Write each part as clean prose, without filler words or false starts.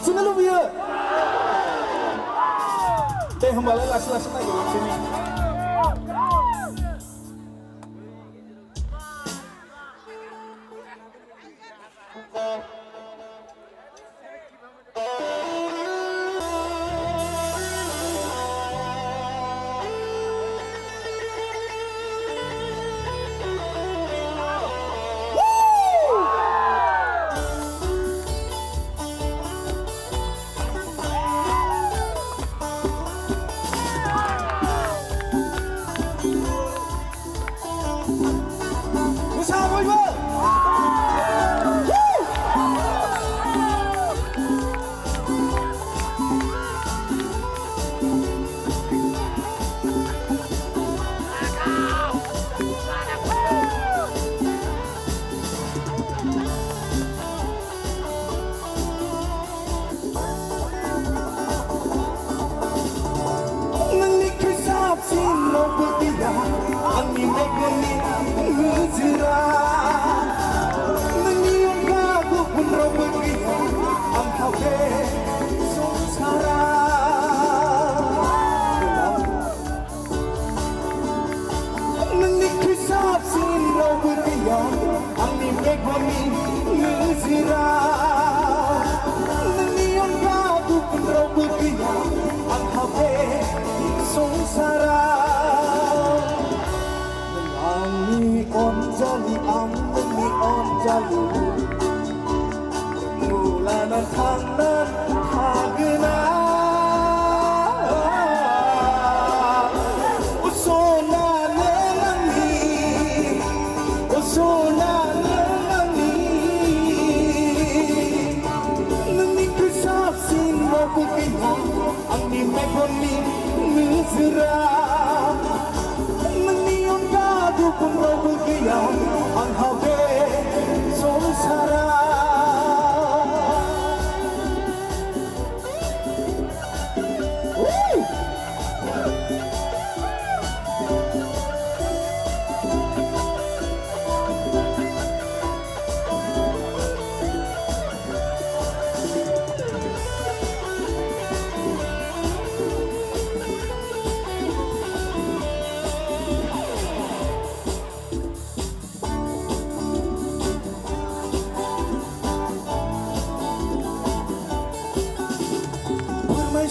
sini lu biar. Deh kembali las-las lagi di sini.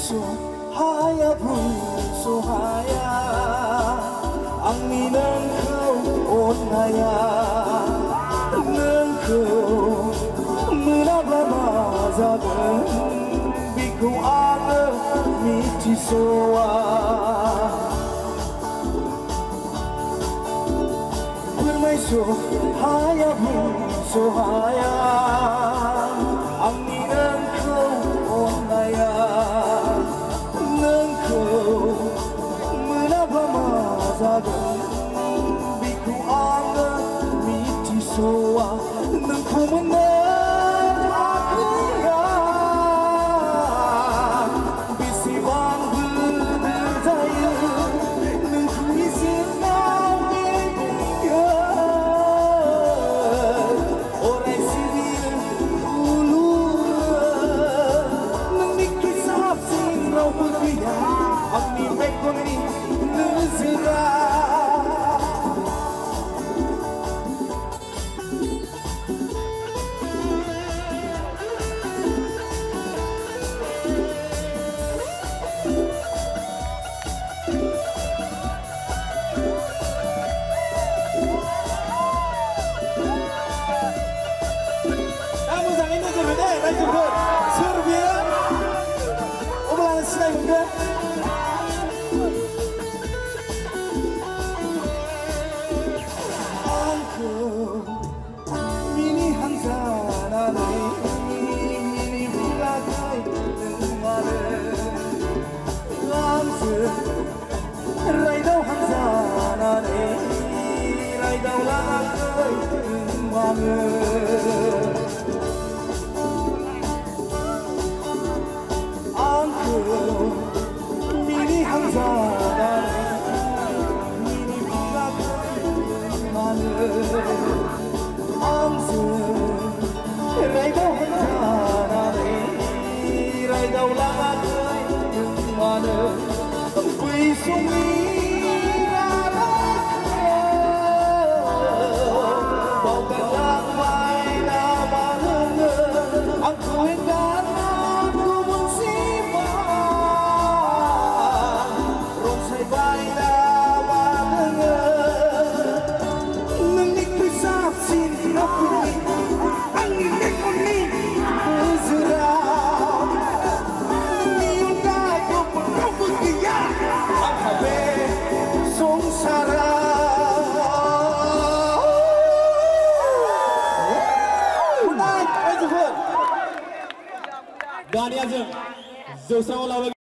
Sohaya pun sohaya, angin engkau onaya, engkau menabla mazagan, biku ane miti soa. Bermain sohaya pun sohaya, angin engkau onaya. Zagan biku anga miti soa nengku menang aku ya bisi bang berdaya nengku izin nabi ya orang sivil ulu neng kisah sing rau berbiya amni bekoni nezira. Gani aja, jauh sama lawan.